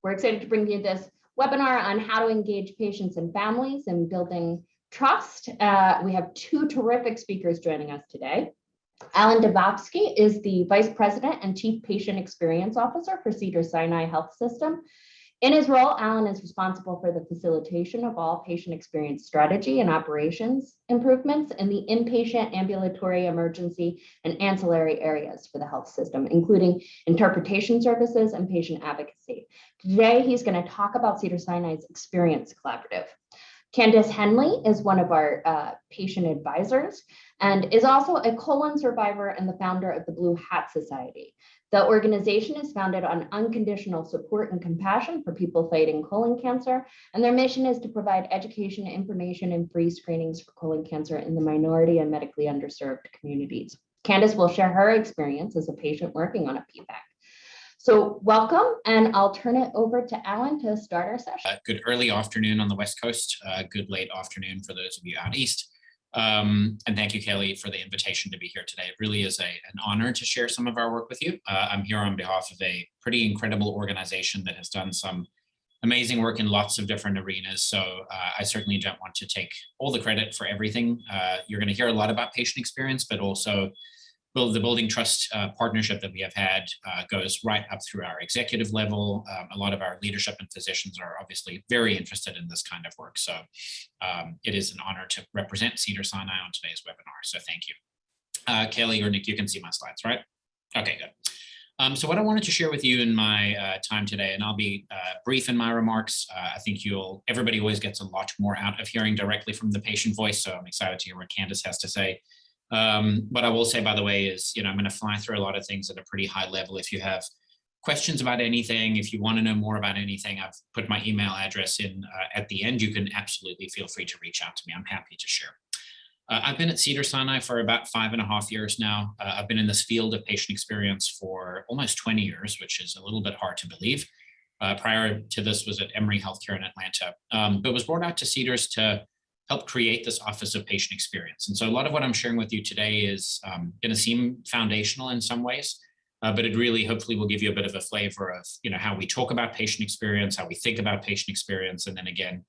We're excited to bring you this webinar on how to engage patients and families in building trust. We have two terrific speakers joining us today. Alan Dubovsky is the Vice President and Chief Patient Experience Officer for Cedars-Sinai Health System. In his role, Alan is responsible for the facilitation of all patient experience strategy and operations improvements in the inpatient, ambulatory, emergency, and ancillary areas for the health system, including interpretation services and patient advocacy. Today, he's going to talk about Cedars-Sinai's Experience Collaborative. Candace Henley is one of our patient advisors and is also a colon survivor and the founder of the Blue Hat Society. The organization is founded on unconditional support and compassion for people fighting colon cancer, and their mission is to provide education, information, and free screenings for colon cancer in the minority and medically underserved communities. Candace will share her experience as a patient working on a PFAC. So welcome, and I'll turn it over to Alan to start our session. Good early afternoon on the West Coast, good late afternoon for those of you out east. And thank you, Kelly, for the invitation to be here today. It really is an honor to share some of our work with you. I'm here on behalf of a pretty incredible organization that has done some amazing work in lots of different arenas. So I certainly don't want to take all the credit for everything. You're going to hear a lot about patient experience, but also the Building Trust partnership that we have had goes right up through our executive level. A lot of our leadership and physicians are obviously very interested in this kind of work. So it is an honor to represent Cedars-Sinai on today's webinar. So thank you. Kelly or Nick, you can see my slides, right? Okay, good. So what I wanted to share with you in my time today, and I'll be brief in my remarks. I think everybody always gets a lot more out of hearing directly from the patient voice. So I'm excited to hear what Candace has to say. What I will say, by the way, is, I'm going to fly through a lot of things at a pretty high level. If you have questions about anything, if you want to know more about anything, I've put my email address in at the end. You can absolutely feel free to reach out to me. I'm happy to share. I've been at Cedars-Sinai for about 5.5 years now. I've been in this field of patient experience for almost 20 years, which is a little bit hard to believe. Prior to this was at Emory Healthcare in Atlanta, but was brought out to Cedars to help create this Office of Patient Experience. And so a lot of what I'm sharing with you today is going to seem foundational in some ways, but it really hopefully will give you a bit of a flavor of how we talk about patient experience, how we think about patient experience, and then again,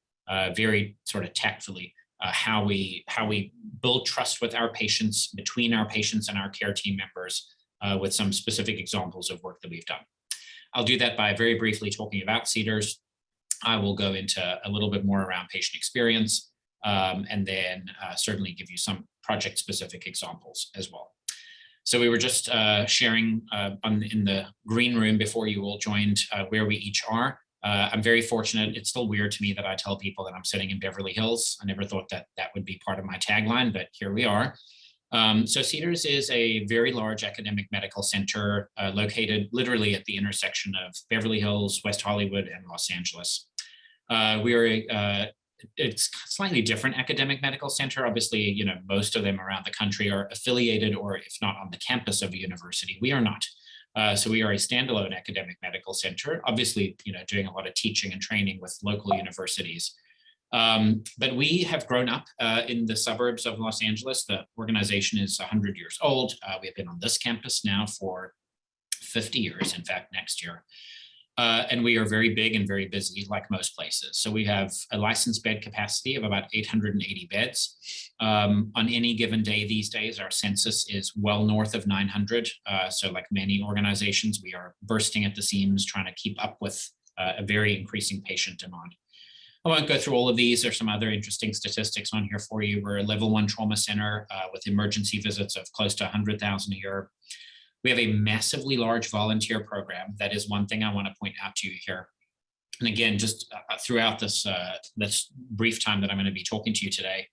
very sort of tactfully, how we build trust with our patients, between our patients and our care team members, with some specific examples of work that we've done. I'll do that by very briefly talking about Cedars. I will go into a little bit more around patient experience, and then certainly give you some project-specific examples as well. So we were just sharing in the green room before you all joined where we each are. I'm very fortunate. It's still weird to me that I tell people that I'm sitting in Beverly Hills. I never thought that that would be part of my tagline, but here we are. So Cedars is a very large academic medical center located literally at the intersection of Beverly Hills, West Hollywood, and Los Angeles. We are it's a slightly different academic medical center. Obviously, most of them around the country are affiliated or if not on the campus of a university. We are not. So we are a standalone academic medical center, obviously, doing a lot of teaching and training with local universities. But we have grown up in the suburbs of Los Angeles. The organization is 100 years old. We have been on this campus now for 50 years, in fact, next year. And we are very big and very busy, like most places. So we have a licensed bed capacity of about 880 beds. On any given day these days, our census is well north of 900. So like many organizations, we are bursting at the seams, trying to keep up with a very increasing patient demand. I won't go through all of these. There's some other interesting statistics on here for you. We're a level 1 trauma center with emergency visits of close to 100,000 a year. We have a massively large volunteer program. That is one thing I want to point out to you here. And again, just throughout this brief time that I'm going to be talking to you today,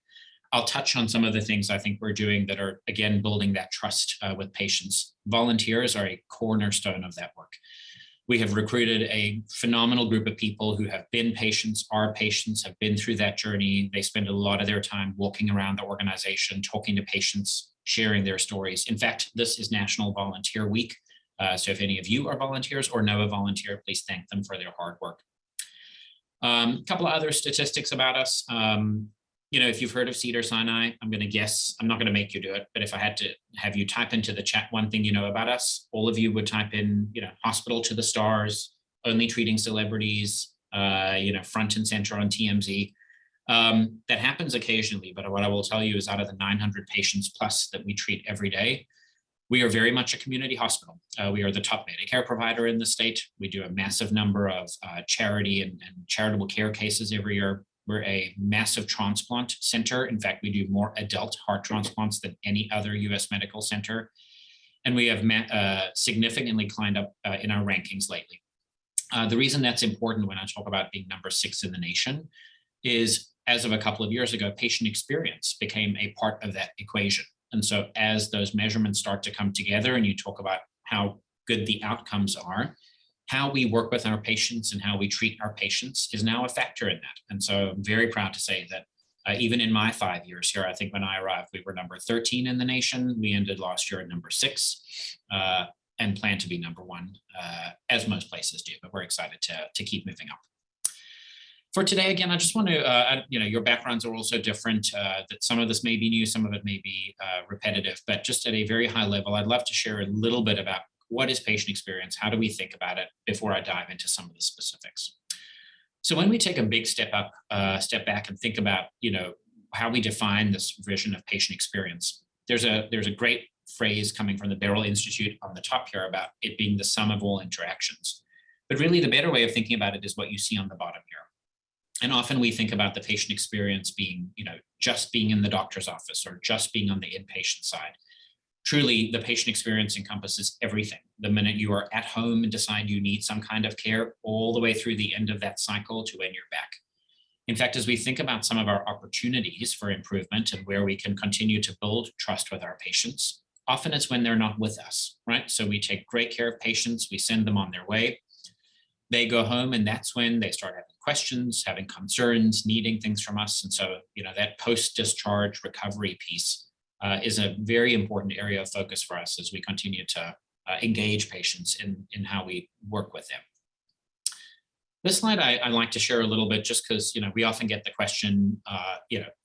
I'll touch on some of the things I think we're doing that are, again, building that trust with patients. Volunteers are a cornerstone of that work. We have recruited a phenomenal group of people who have been patients, are patients, have been through that journey. They spend a lot of their time walking around the organization, talking to patients, sharing their stories. In fact, this is National Volunteer Week. So if any of you are volunteers or know a volunteer, please thank them for their hard work. A couple of other statistics about us. If you've heard of Cedars-Sinai, I'm going to guess, I'm not going to make you do it, but if I had to have you type into the chat one thing you know about us, all of you would type in, hospital to the stars, only treating celebrities, front and center on TMZ. That happens occasionally, but what I will tell you is out of the 900 patients plus that we treat every day, we are very much a community hospital. We are the top Medicare provider in the state. We do a massive number of charity and charitable care cases every year. We're a massive transplant center. In fact, we do more adult heart transplants than any other US medical center. And we have significantly climbed up in our rankings lately. The reason that's important when I talk about being number 6 in the nation is, as of a couple of years ago, patient experience became a part of that equation. And so as those measurements start to come together and you talk about how good the outcomes are, how we work with our patients and how we treat our patients is now a factor in that. And so I'm very proud to say that even in my 5 years here, I think when I arrived, we were number 13 in the nation. We ended last year at number 6 and plan to be number 1, as most places do, but we're excited to keep moving up. For today, again, I just want to, your backgrounds are also different, that some of this may be new, some of it may be repetitive, but just at a very high level, I'd love to share a little bit about what is patient experience, how do we think about it before I dive into some of the specifics. So when we take a big step back and think about, how we define this vision of patient experience, there's a great phrase coming from the Beryl Institute on the top here about it being the sum of all interactions. But really the better way of thinking about it is what you see on the bottom here. And often we think about the patient experience being, just being in the doctor's office or just being on the inpatient side. Truly, the patient experience encompasses everything. The minute you are at home and decide you need some kind of care, all the way through the end of that cycle to when you're back. In fact, as we think about some of our opportunities for improvement and where we can continue to build trust with our patients, often it's when they're not with us, right? So we take great care of patients, we send them on their way. They go home and that's when they start having questions, having concerns, needing things from us. And so, that post-discharge recovery piece is a very important area of focus for us as we continue to engage patients in how we work with them. This slide I like to share a little bit just because, we often get the question,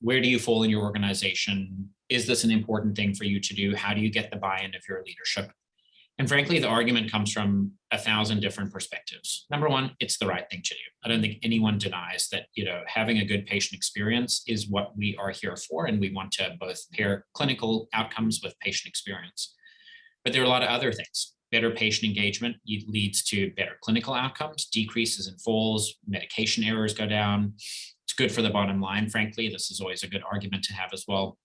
where do you fall in your organization? Is this an important thing for you to do? How do you get the buy-in of your leadership? And frankly, the argument comes from 1,000 different perspectives. Number one, it's the right thing to do. I don't think anyone denies that, having a good patient experience is what we are here for. And we want to both pair clinical outcomes with patient experience. But there are a lot of other things. Better patient engagement leads to better clinical outcomes, decreases in falls, medication errors go down. It's good for the bottom line, frankly. This is always a good argument to have as well.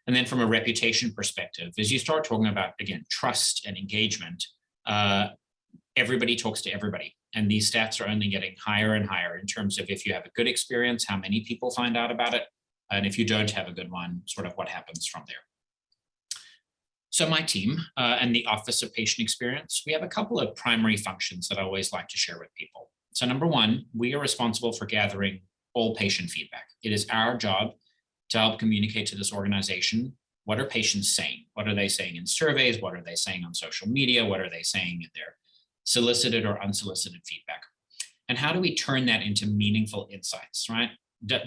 And then from a reputation perspective, as you start talking about, again, trust and engagement, everybody talks to everybody. And these stats are only getting higher and higher in terms of if you have a good experience, how many people find out about it. And if you don't have a good one, sort of what happens from there. So my team and the Office of Patient Experience, we have a couple of primary functions that I always like to share with people. So number one, we are responsible for gathering all patient feedback. It is our job to help communicate to this organization, what are patients saying? What are they saying in surveys? What are they saying on social media? What are they saying in their solicited or unsolicited feedback? And how do we turn that into meaningful insights, right?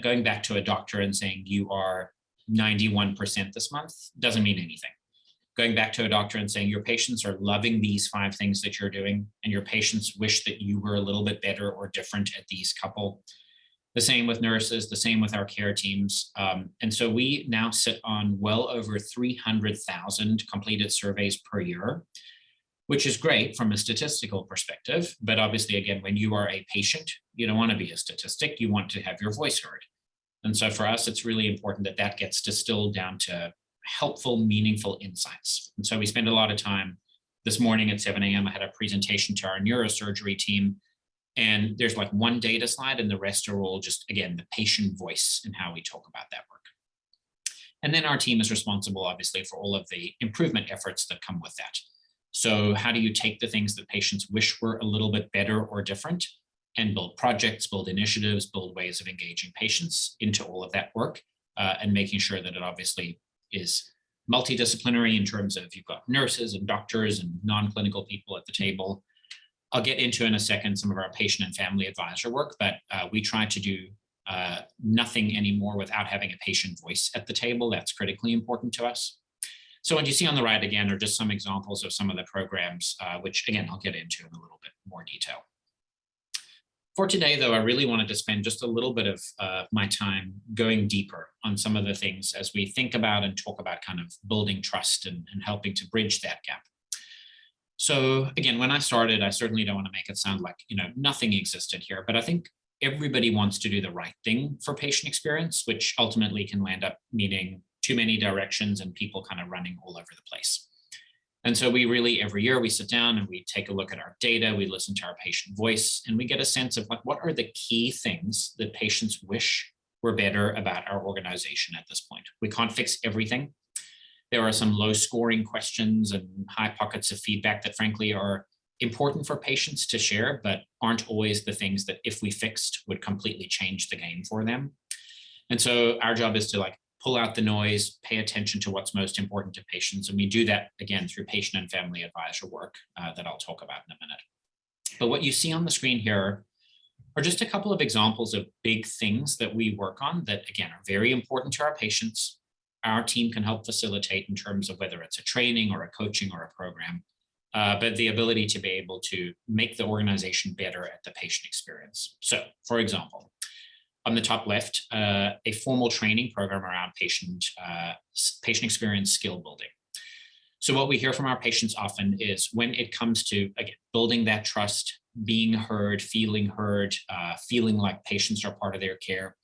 Going back to a doctor and saying you are 91% this month doesn't mean anything. Going back to a doctor and saying your patients are loving these 5 things that you're doing and your patients wish that you were a little bit better or different at these couple. The same with nurses, the same with our care teams. And so we now sit on well over 300,000 completed surveys per year, which is great from a statistical perspective. But obviously, again, when you are a patient, you don't want to be a statistic, you want to have your voice heard. And so for us, it's really important that that gets distilled down to helpful, meaningful insights. And so we spend a lot of time. This morning at 7 a.m., I had a presentation to our neurosurgery team. And there's like one data slide and the rest are all just, again, the patient voice and how we talk about that work. And then our team is responsible, obviously, for all of the improvement efforts that come with that. So how do you take the things that patients wish were a little bit better or different and build projects, build initiatives, build ways of engaging patients into all of that work and making sure that it obviously is multidisciplinary in terms of you've got nurses and doctors and non-clinical people at the table. I'll get into in a second some of our patient and family advisor work, but we try to do nothing anymore without having a patient voice at the table. That's critically important to us. So what you see on the right again are just some examples of some of the programs, which again, I'll get into in a little bit more detail. For today, though, I really wanted to spend just a little bit of my time going deeper on some of the things as we think about and talk about kind of building trust and helping to bridge that gap. So again, when I started, I certainly don't want to make it sound like, nothing existed here, but I think everybody wants to do the right thing for patient experience, which ultimately can land up meaning too many directions and people kind of running all over the place. And so we really, every year we sit down and we take a look at our data, we listen to our patient voice, and we get a sense of like, what are the key things that patients wish were better about our organization at this point? We can't fix everything. There are some low scoring questions and high pockets of feedback that frankly are important for patients to share, but aren't always the things that if we fixed would completely change the game for them. And so our job is to like pull out the noise, pay attention to what's most important to patients. And we do that again through patient and family advisor work that I'll talk about in a minute. But what you see on the screen here are just a couple of examples of big things that we work on that again are very important to our patients. Our team can help facilitate in terms of whether it's a training or a coaching or a program, but the ability to be able to make the organization better at the patient experience. So for example, on the top left, a formal training program around patient experience skill building. So what we hear from our patients often is when it comes to, again, building that trust, being heard, feeling like patients are part of their care,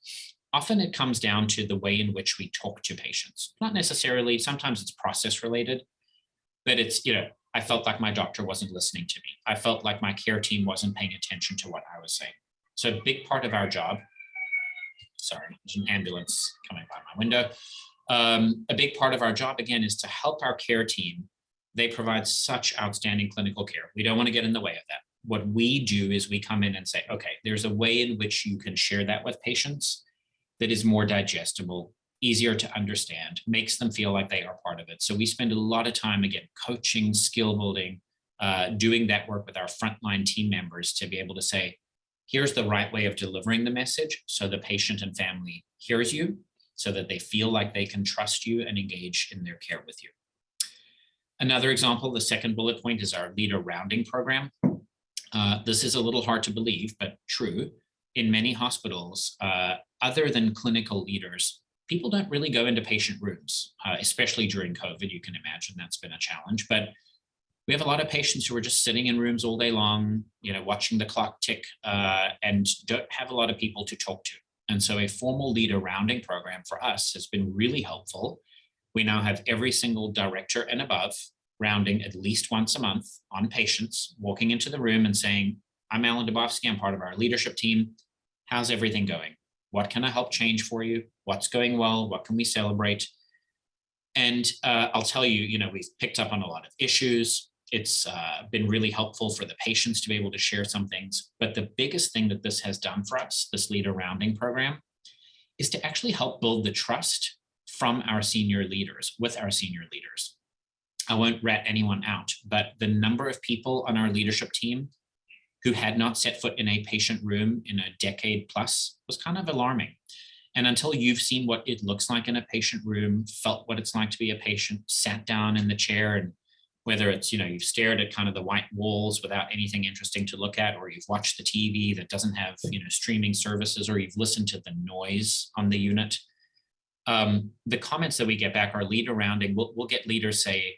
often it comes down to the way in which we talk to patients. Not necessarily, sometimes it's process related, but it's, I felt like my doctor wasn't listening to me. I felt like my care team wasn't paying attention to what I was saying. So a big part of our job, sorry, there's an ambulance coming by my window. A big part of our job, again, is to help our care team. They provide such outstanding clinical care. We don't want to get in the way of that. What we do is we come in and say, okay, there's a way in which you can share that with patients that is more digestible, easier to understand, makes them feel like they are part of it. So we spend a lot of time, again, coaching, skill building, doing that work with our frontline team members to be able to say, here's the right way of delivering the message so the patient and family hears you so that they feel like they can trust you and engage in their care with you. Another example, the second bullet point is our leader rounding program. This is a little hard to believe, but true. In many hospitals, other than clinical leaders, people don't really go into patient rooms, especially during COVID. You can imagine that's been a challenge, but we have a lot of patients who are just sitting in rooms all day long, watching the clock tick and don't have a lot of people to talk to. And so a formal leader rounding program for us has been really helpful. We now have every single director and above rounding at least once a month on patients, walking into the room and saying, I'm Alan Dubovsky, I'm part of our leadership team. How's everything going? What can I help change for you? What's going well? What can we celebrate? And I'll tell you, we've picked up on a lot of issues. It's been really helpful for the patients to be able to share some things. But the biggest thing that this has done for us, this leader rounding program, is to actually help build the trust from our senior leaders, with our senior leaders. I won't rat anyone out, but the number of people on our leadership team who had not set foot in a patient room in a decade plus was kind of alarming. And until you've seen what it looks like in a patient room, felt what it's like to be a patient, sat down in the chair, and whether it's, you've stared at kind of the white walls without anything interesting to look at, or you've watched the TV that doesn't have, streaming services, or you've listened to the noise on the unit. The comments that we get back are leader rounding. We'll get leaders say,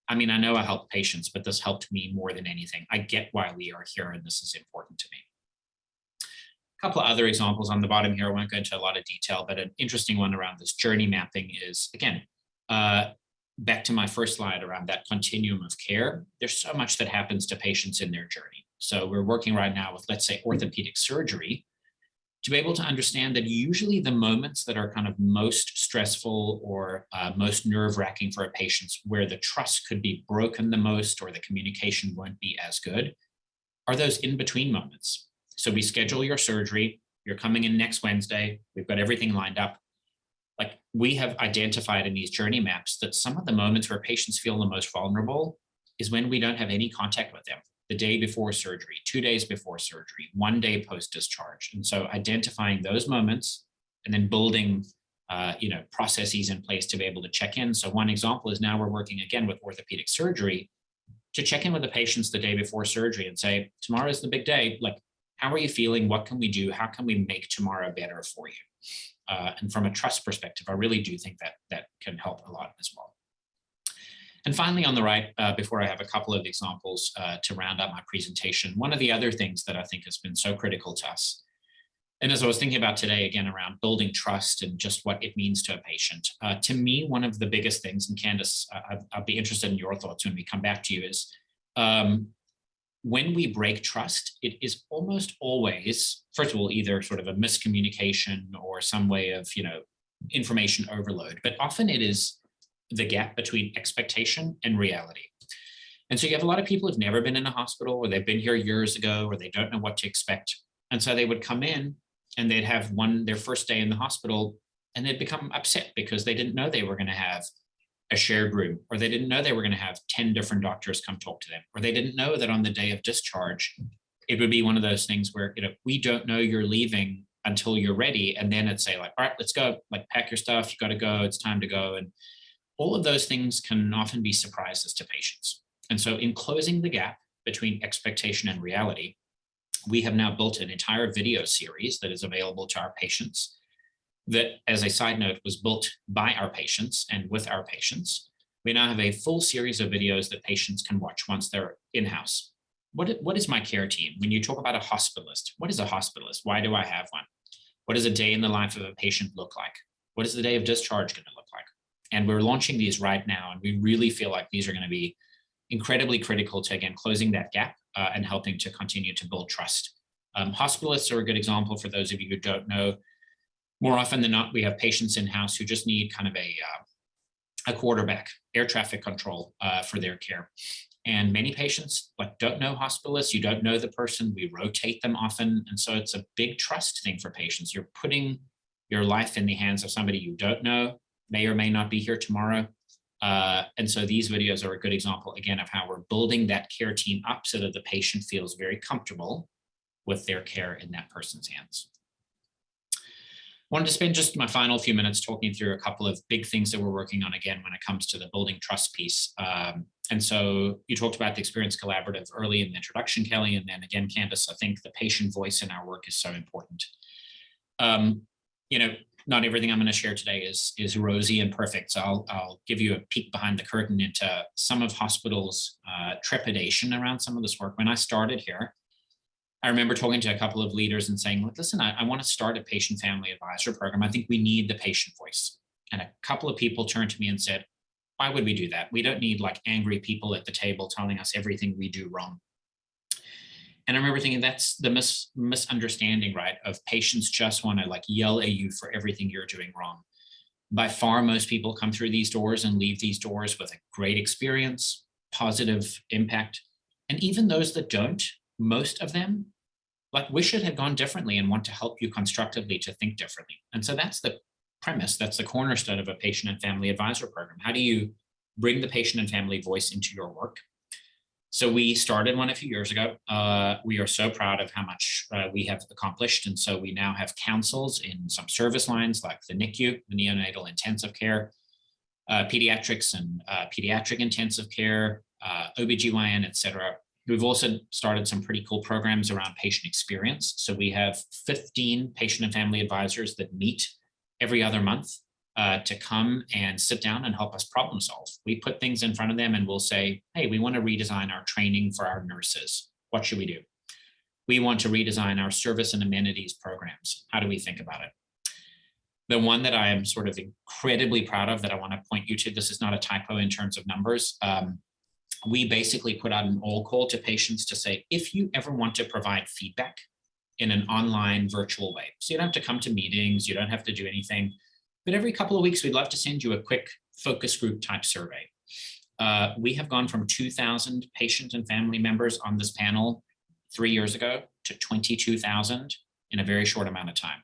I know I help patients, but this helped me more than anything. I get why we are here, and this is important to me. A couple of other examples on the bottom here. I won't go into a lot of detail, but an interesting one around this journey mapping is, again, back to my first slide around that continuum of care. There's so much that happens to patients in their journey. So we're working right now with, let's say, orthopedic surgery, to be able to understand that usually the moments that are kind of most stressful or most nerve-wracking for a patient, where the trust could be broken the most or the communication won't be as good, are those in-between moments. So we schedule your surgery, you're coming in next Wednesday, we've got everything lined up. Like, we have identified in these journey maps that some of the moments where patients feel the most vulnerable is when we don't have any contact with them. The day before surgery, 2 days before surgery, 1 day post-discharge. And so identifying those moments and then building processes in place to be able to check in. So one example is now we're working again with orthopedic surgery to check in with the patients the day before surgery and say, tomorrow is the big day. Like, How are you feeling? What can we do? How can we make tomorrow better for you? And from a trust perspective, I really do think that can help a lot as well. And finally, on the right, before I have a couple of examples to round up my presentation, one of the other things that I think has been so critical to us, and as I was thinking about today, again, around building trust and just what it means to a patient, to me, one of the biggest things, and Candace, I'll be interested in your thoughts when we come back to you, is when we break trust, it is almost always, first of all, either sort of a miscommunication or some way of, information overload, but often it is the gap between expectation and reality. And so you have a lot of people who've never been in a hospital, or they've been here years ago, or they don't know what to expect. And so they would come in and they'd have their first day in the hospital, and they'd become upset because they didn't know they were going to have a shared room, or they didn't know they were going to have 10 different doctors come talk to them, or they didn't know that on the day of discharge, it would be one of those things where, we don't know you're leaving until you're ready. And then it'd say like, all right, let's go, like pack your stuff, you got to go, it's time to go. And all of those things can often be surprises to patients. And so in closing the gap between expectation and reality, we have now built an entire video series that is available to our patients that, as a side note, was built by our patients and with our patients. We now have a full series of videos that patients can watch once they're in-house. What is my care team? When you talk about a hospitalist, what is a hospitalist? Why do I have one? What does a day in the life of a patient look like? What is the day of discharge going to look like? And we're launching these right now, and we really feel like these are going to be incredibly critical to, again, closing that gap and helping to continue to build trust. Hospitalists are a good example for those of you who don't know. More often than not, we have patients in-house who just need kind of a quarterback, air traffic control for their care. And many patients don't know hospitalists. You don't know the person. We rotate them often. And so it's a big trust thing for patients. You're putting your life in the hands of somebody you don't know, may or may not be here tomorrow. And so these videos are a good example, again, of how we're building that care team up so that the patient feels very comfortable with their care in that person's hands. Wanted to spend just my final few minutes talking through a couple of big things that we're working on, again, when it comes to the building trust piece. And so you talked about the Experience Collaborative early in the introduction, Kelly, and then again, Candace, I think the patient voice in our work is so important. Not everything I'm going to share today is rosy and perfect. So I'll give you a peek behind the curtain into some of hospitals' trepidation around some of this work. When I started here, I remember talking to a couple of leaders and saying, listen, I want to start a patient family advisor program. I think we need the patient voice. And a couple of people turned to me and said, why would we do that? We don't need angry people at the table telling us everything we do wrong. And I remember thinking that's the misunderstanding, right? Of patients just want to yell at you for everything you're doing wrong. By far, most people come through these doors and leave these doors with a great experience, positive impact. And even those that don't, most of them wish it had gone differently and want to help you constructively to think differently. And so that's the premise, that's the cornerstone of a patient and family advisor program. How do you bring the patient and family voice into your work? So we started one a few years ago. We are so proud of how much we have accomplished. And so we now have councils in some service lines like the NICU, the neonatal intensive care, pediatrics and pediatric intensive care, OBGYN, et cetera. We've also started some pretty cool programs around patient experience. So we have 15 patient and family advisors that meet every other month to come and sit down and help us problem solve. We put things in front of them and we'll say, hey, we want to redesign our training for our nurses. What should we do? We want to redesign our service and amenities programs. How do we think about it? The one that I am sort of incredibly proud of that I want to point you to, this is not a typo in terms of numbers. We basically put out an all call to patients to say, if you ever want to provide feedback in an online virtual way, so you don't have to come to meetings, you don't have to do anything, but every couple of weeks, we'd love to send you a quick focus group type survey. We have gone from 2,000 patient and family members on this panel 3 years ago to 22,000 in a very short amount of time.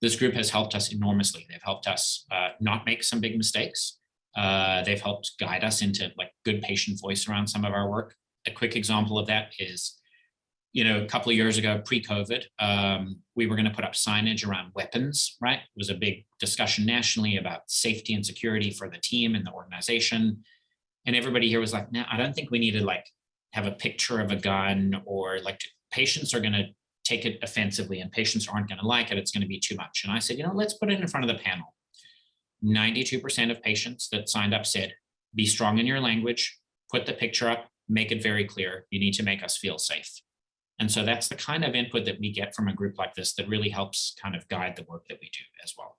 This group has helped us enormously. They've helped us not make some big mistakes. They've helped guide us into good patient voice around some of our work. A quick example of that is, a couple of years ago, pre-COVID, we were going to put up signage around weapons, right? It was a big discussion nationally about safety and security for the team and the organization. And everybody here was like, no, I don't think we need to have a picture of a gun, or patients are going to take it offensively and patients aren't going to like it. It's going to be too much. And I said, let's put it in front of the panel. 92% of patients that signed up said, be strong in your language, put the picture up, make it very clear. You need to make us feel safe. And so that's the kind of input that we get from a group like this that really helps kind of guide the work that we do as well.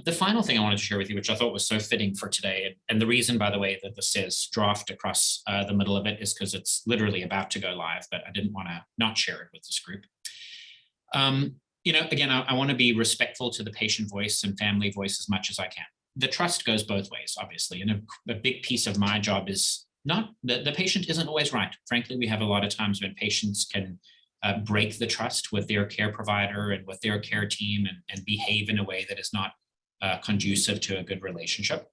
The final thing I wanted to share with you, which I thought was so fitting for today, and the reason, by the way, that this says draft across the middle of it is because it's literally about to go live, but I didn't want to not share it with this group. Again, I want to be respectful to the patient voice and family voice as much as I can. The trust goes both ways, obviously, and a big piece of my job is not that the patient isn't always right. Frankly, we have a lot of times when patients can break the trust with their care provider and with their care team and behave in a way that is not conducive to a good relationship.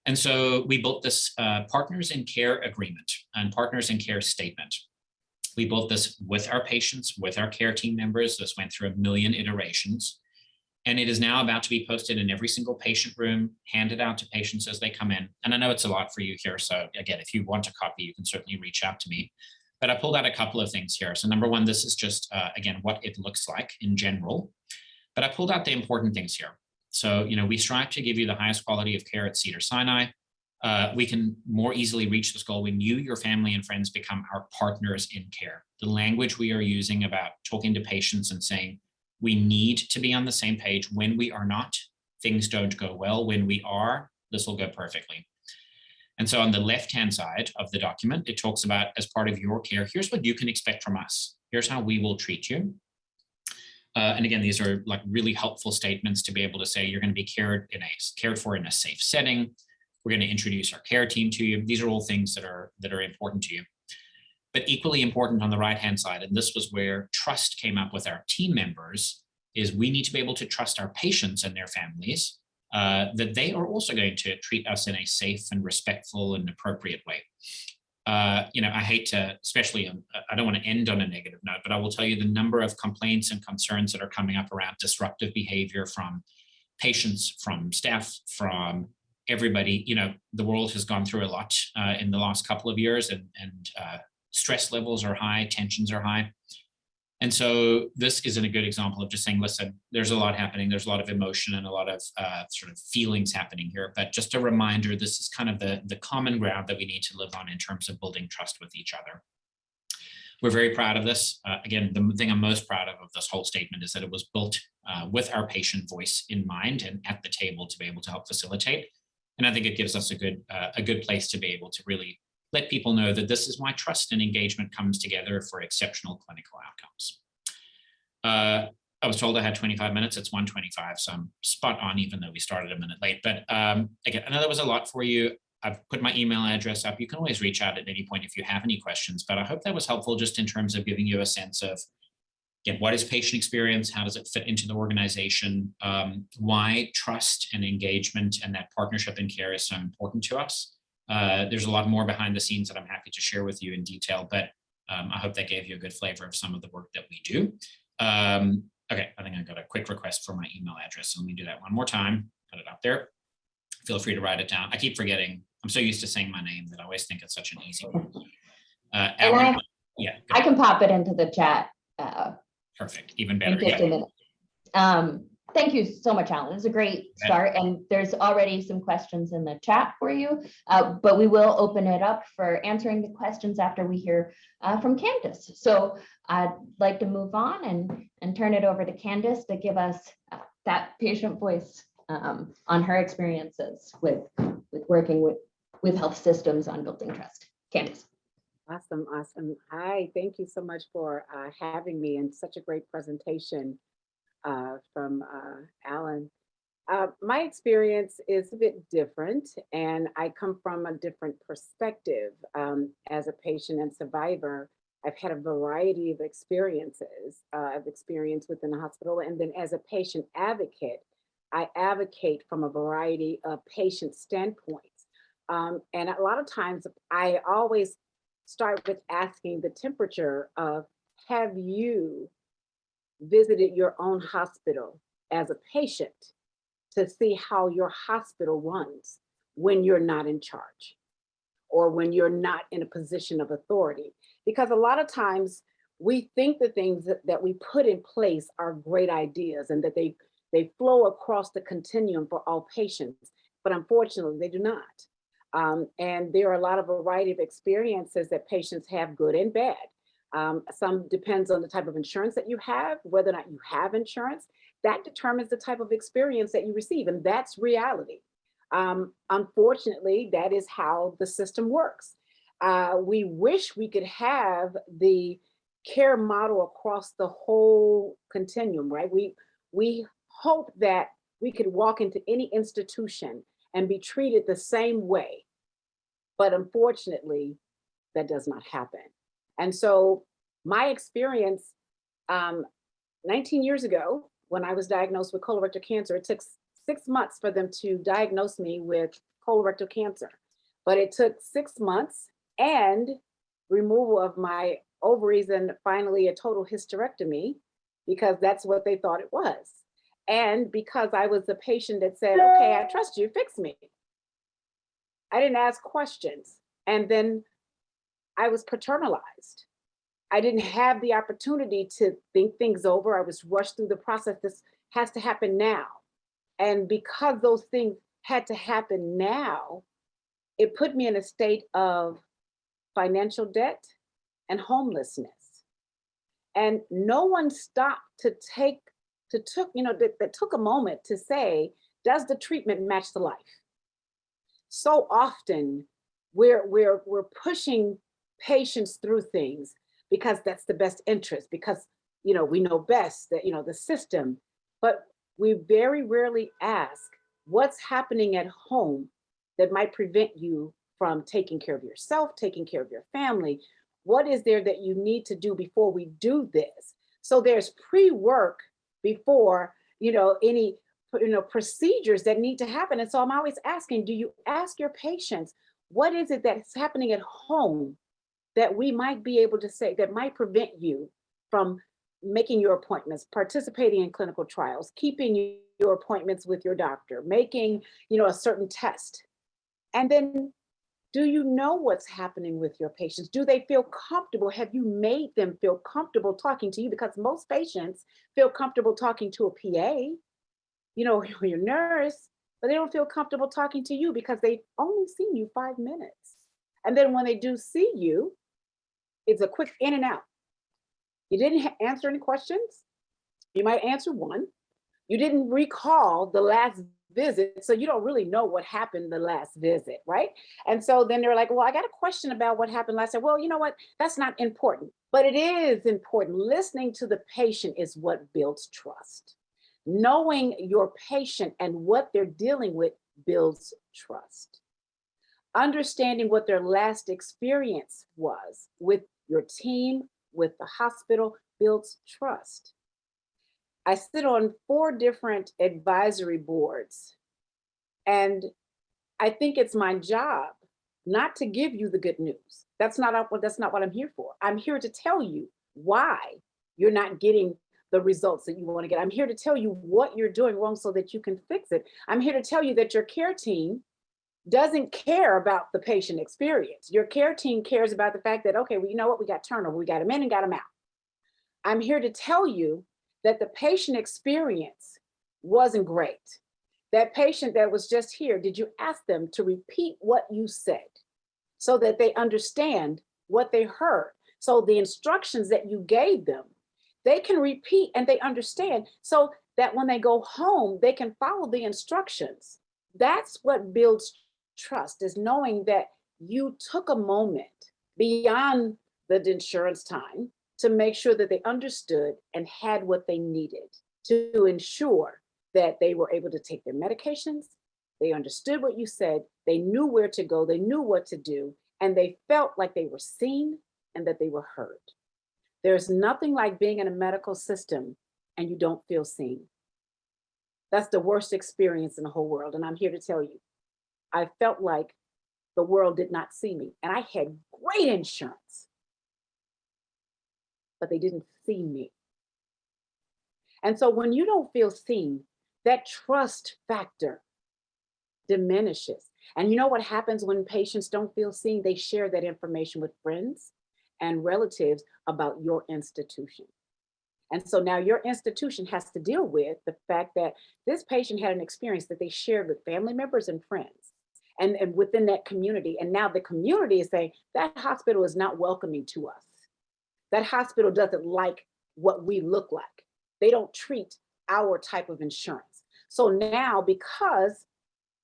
And so we built this Partners in Care agreement and Partners in Care statement. We built this with our patients, with our care team members. This went through 1 million iterations. And it is now about to be posted in every single patient room, handed out to patients as they come in. And I know it's a lot for you here. So again, if you want a copy, you can certainly reach out to me. But I pulled out a couple of things here. So number one, this is just, again, what it looks like in general. But I pulled out the important things here. So, we strive to give you the highest quality of care at Cedars-Sinai. We can more easily reach this goal when you, your family, and friends become our partners in care. The language we are using about talking to patients and saying, we need to be on the same page. When we are not, things don't go well. When we are, this will go perfectly. And so on the left-hand side of the document, it talks about, as part of your care, here's what you can expect from us. Here's how we will treat you. And again, these are like really helpful statements to be able to say you're going to be cared for in a safe setting. We're going to introduce our care team to you. These are all things that are important to you. But equally important on the right-hand side, and this was where trust came up with our team members, is we need to be able to trust our patients and their families that they are also going to treat us in a safe and respectful and appropriate way. I hate to, especially, I don't want to end on a negative note, but I will tell you the number of complaints and concerns that are coming up around disruptive behavior from patients, from staff, from everybody. The world has gone through a lot in the last couple of years, and stress levels are high, tensions are high. And so this isn't a good example of just saying, listen, there's a lot happening. There's a lot of emotion and a lot of sort of feelings happening here. But just a reminder, this is kind of the common ground that we need to live on in terms of building trust with each other. We're very proud of this. Again, the thing I'm most proud of this whole statement is that it was built with our patient voice in mind and at the table to be able to help facilitate. And I think it gives us a good place to be able to really let people know that this is why trust and engagement comes together for exceptional clinical outcomes. I was told I had 25 minutes. It's 1:25, so I'm spot on, even though we started a minute late. But again, I know that was a lot for you. I've put my email address up. You can always reach out at any point if you have any questions, but I hope that was helpful just in terms of giving you a sense of, again, what is patient experience? How does it fit into the organization? Why trust and engagement and that partnership in care is so important to us. There's a lot more behind the scenes that I'm happy to share with you in detail, but I hope that gave you a good flavor of some of the work that we do. Okay, I think I got a quick request for my email address. So let me do that one more time, put it up there. Feel free to write it down. I keep forgetting. I'm so used to saying my name that I always think it's such an easy one. And I can pop it into the chat. Perfect, even better. In just a minute. Thank you so much, Alan. It's a great start, and there's already some questions in the chat for you, but we will open it up for answering the questions after we hear from Candice. So I'd like to move on and turn it over to Candice to give us that patient voice on her experiences with working with health systems on building trust. Candice. Awesome. Hi, thank you so much for having me, and such a great presentation from Alan. My experience is a bit different, and I come from a different perspective. As a patient and survivor, I've had a variety of experiences. I've experienced within the hospital, and then as a patient advocate, I advocate from a variety of patient standpoints. And a lot of times I always start with asking the temperature of, have you visited your own hospital as a patient to see how your hospital runs when you're not in charge or when you're not in a position of authority? Because a lot of times we think the things that we put in place are great ideas and that they flow across the continuum for all patients, but unfortunately they do not. And there are a lot of variety of experiences that patients have, good and bad. Some depends on the type of insurance that you have, whether or not you have insurance. That determines the type of experience that you receive, and that's reality. Unfortunately, that is how the system works. We wish we could have the care model across the whole continuum, right? We hope that we could walk into any institution and be treated the same way. But unfortunately, that does not happen. And so my experience 19 years ago, when I was diagnosed with colorectal cancer, it took 6 months for them to diagnose me with colorectal cancer. But it took 6 months and removal of my ovaries and finally a total hysterectomy, because that's what they thought it was. And because I was the patient that said, okay, I trust you, fix me. I didn't ask questions. And then I was paternalized. I didn't have the opportunity to think things over. I was rushed through the process. This has to happen now. And because those things had to happen now, it put me in a state of financial debt and homelessness. And no one stopped that took a moment to say, does the treatment match the life? So often we're pushing patients through things because that's the best interest, because we know best, that the system, but we very rarely ask what's happening at home that might prevent you from taking care of yourself, taking care of your family. What is there that you need to do before we do this? So there's pre-work before any procedures that need to happen. And so I'm always asking, do you ask your patients, what is it that's happening at home that we might be able to say that might prevent you from making your appointments, participating in clinical trials, keeping your appointments with your doctor, making a certain test? And then, do you know what's happening with your patients? Do they feel comfortable? Have you made them feel comfortable talking to you? Because most patients feel comfortable talking to a PA, your nurse, but they don't feel comfortable talking to you because they've only seen you 5 minutes. And then when they do see you, it's a quick in and out. You didn't answer any questions. You might answer one. You didn't recall the last visit, so you don't really know what happened the last visit, right? And so then they're like, well, I got a question about what happened last time. Well, you know what? That's not important, but it is important. Listening to the patient is what builds trust. Knowing your patient and what they're dealing with builds trust. Understanding what their last experience was with your team, with the hospital, builds trust. I sit on 4 different advisory boards, and I think it's my job not to give you the good news. That's not what I'm here for. I'm here to tell you why you're not getting the results that you want to get. I'm here to tell you what you're doing wrong so that you can fix it. I'm here to tell you that your care team doesn't care about the patient experience. Your care team cares about the fact that, okay, well, you know what? We got turnover. We got them in and got them out. I'm here to tell you that the patient experience wasn't great. That patient that was just here, did you ask them to repeat what you said so that they understand what they heard? So the instructions that you gave them, they can repeat and they understand so that when they go home, they can follow the instructions. That's what builds trust, is knowing that you took a moment beyond the insurance time to make sure that they understood and had what they needed to ensure that they were able to take their medications. They understood what you said. They knew where to go. They knew what to do. And they felt like they were seen and that they were heard. There's nothing like being in a medical system and you don't feel seen. That's the worst experience in the whole world. And I'm here to tell you, I felt like the world did not see me. And I had great insurance, but they didn't see me. And so when you don't feel seen, that trust factor diminishes. And you know what happens when patients don't feel seen? They share that information with friends. and relatives about your institution. And so now your institution has to deal with the fact that this patient had an experience that they shared with family members and friends and within that community. And now the community is saying that hospital is not welcoming to us. That hospital doesn't like what we look like. They don't treat our type of insurance. So now, because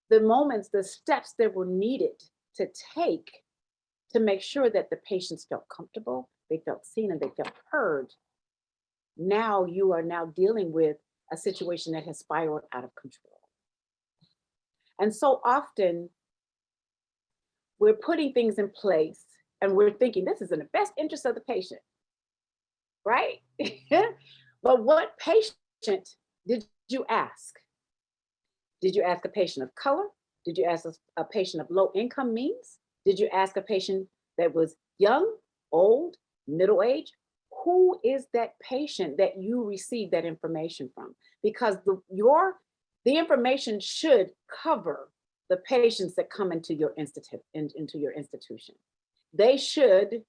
the steps that were needed to take to make sure that the patients felt comfortable, they felt seen, and they felt heard, now you are now dealing with a situation that has spiraled out of control. And so often we're putting things in place and we're thinking this is in the best interest of the patient, right? But what patient did you ask? Did you ask a patient of color? Did you ask a patient of low income means? Did you ask a patient that was young, old, middle age? Who is that patient that you receive that information from? Because the information should cover the patients that come into your institution. They should,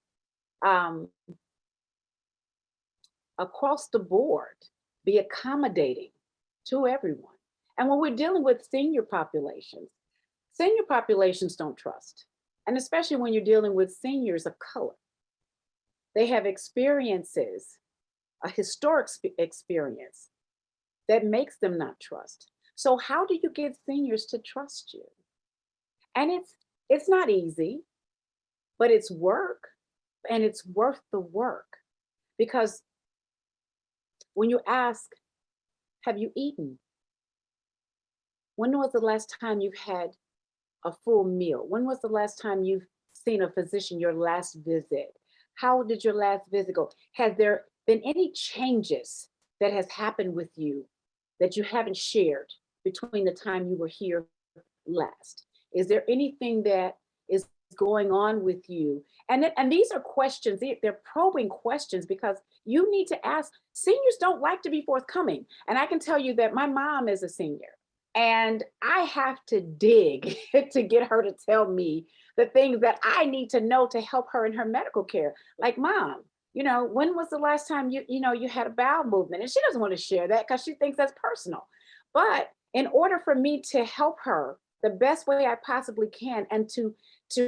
across the board, be accommodating to everyone. And when we're dealing with senior populations don't trust. And especially when you're dealing with seniors of color. They have experiences, a historic experience that makes them not trust. So how do you get seniors to trust you? And it's not easy, but it's work, and it's worth the work. Because when you ask, have you eaten? When was the last time you've had a full meal? When was the last time you've seen a physician, your last visit? How did your last visit go? Has there been any changes that has happened with you that you haven't shared between the time you were here last? Is there anything that is going on with you? And these are questions, they're probing questions, because you need to ask. Seniors don't like to be forthcoming. And I can tell you that my mom is a senior, and I have to dig to get her to tell me the things that I need to know to help her in her medical care. Like, Mom, when was the last time you had a bowel movement? And she doesn't want to share that because she thinks that's personal. But in order for me to help her the best way I possibly can, and to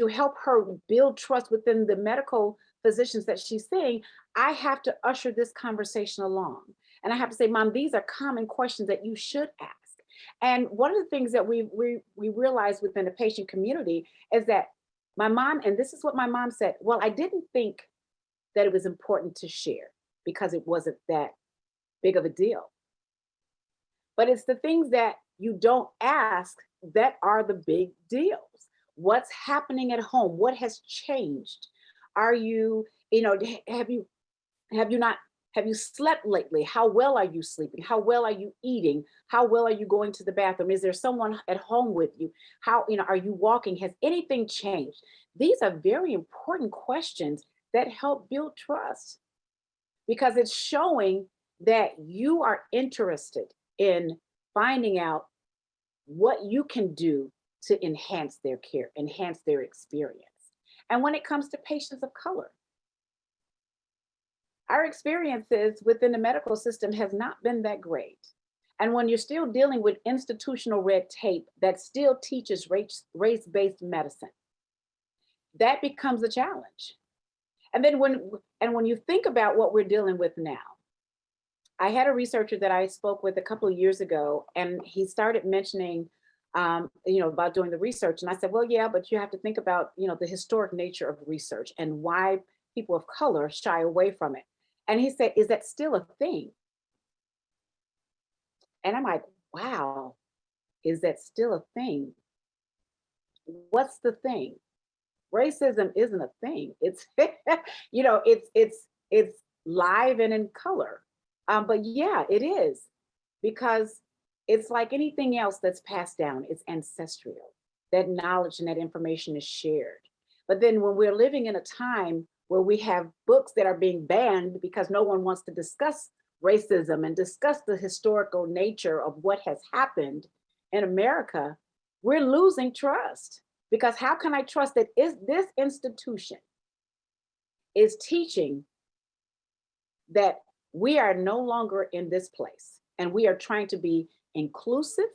help her build trust within the medical physicians that she's seeing, I have to usher this conversation along. And I have to say, Mom, these are common questions that you should ask. And one of the things that we realize within the patient community is that my mom, and this is what my mom said, well, I didn't think that it was important to share because it wasn't that big of a deal. But it's the things that you don't ask that are the big deals. What's happening at home? What has changed? Are you, have you slept lately? How well are you sleeping? How well are you eating? How well are you going to the bathroom? Is there someone at home with you? How, are you walking? Has anything changed? These are very important questions that help build trust, because it's showing that you are interested in finding out what you can do to enhance their care, enhance their experience. And when it comes to patients of color, our experiences within the medical system has not been that great. And when you're still dealing with institutional red tape that still teaches race-based medicine, that becomes a challenge. And then when you think about what we're dealing with now, I had a researcher that I spoke with a couple of years ago, and he started mentioning, about doing the research. And I said, well, yeah, but you have to think about, the historic nature of research and why people of color shy away from it. And he said, is that still a thing? And I'm like, wow, is that still a thing? What's the thing? Racism isn't a thing. It's, it's live and in color. But yeah, it is, because it's like anything else that's passed down. It's ancestral. That knowledge and that information is shared. But then when we're living in a time where we have books that are being banned because no one wants to discuss racism and discuss the historical nature of what has happened in America, we're losing trust. Because how can I trust that this institution is teaching that we are no longer in this place, and we are trying to be inclusive,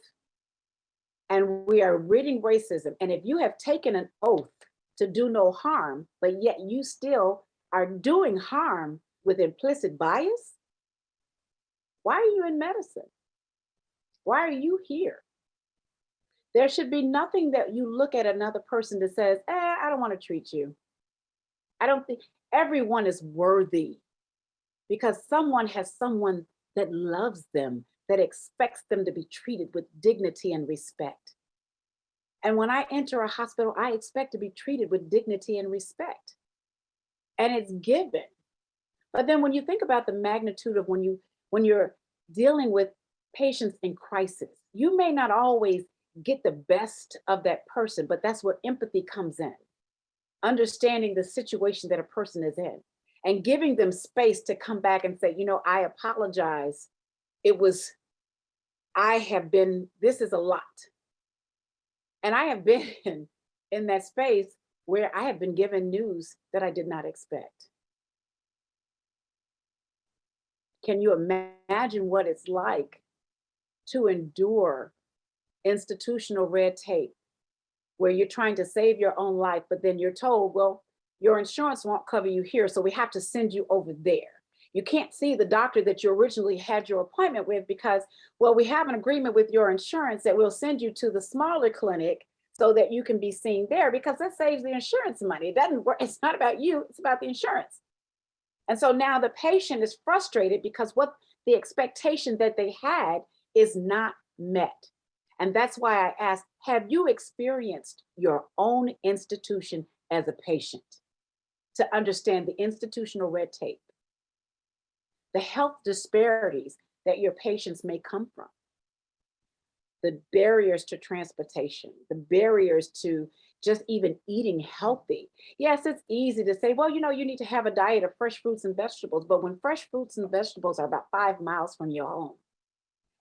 and we are ridding racism. And if you have taken an oath to do no harm, but yet you still are doing harm with implicit bias, why are you in medicine? Why are you here? There should be nothing that you look at another person that says, I don't want to treat you. I don't think everyone is worthy, because someone has someone that loves them, that expects them to be treated with dignity and respect. And when I enter a hospital, I expect to be treated with dignity and respect. And it's given. But then when you think about the magnitude of when you're dealing with patients in crisis, you may not always get the best of that person, but that's where empathy comes in. Understanding the situation that a person is in and giving them space to come back and say, I apologize. This is a lot. And I have been in that space where I have been given news that I did not expect. Can you imagine what it's like to endure institutional red tape, where you're trying to save your own life, but then you're told, well, your insurance won't cover you here, so we have to send you over there. You can't see the doctor that you originally had your appointment with because, well, we have an agreement with your insurance that we'll send you to the smaller clinic so that you can be seen there, because that saves the insurance money. It doesn't work. It's not about you, it's about the insurance. And so now the patient is frustrated because what the expectation that they had is not met. And that's why I asked, have you experienced your own institution as a patient to understand the institutional red tape, the health disparities that your patients may come from, the barriers to transportation, the barriers to just even eating healthy? Yes, it's easy to say, well, you need to have a diet of fresh fruits and vegetables, but when fresh fruits and vegetables are about 5 miles from your home,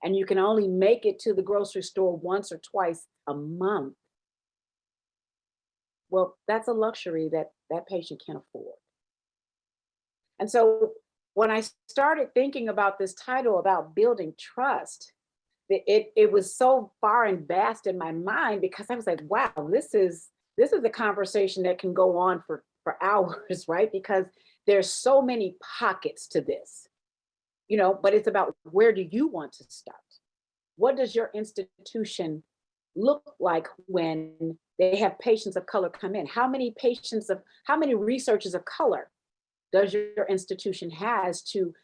and you can only make it to the grocery store once or twice a month, well, that's a luxury that that patient can't afford. And so when I started thinking about this title about building trust, it was so far and vast in my mind, because I was like, wow, this is a conversation that can go on for hours, right? Because there's so many pockets to this, but it's about, where do you want to start? What does your institution look like when they have patients of color come in? How many researchers of color does your institution has to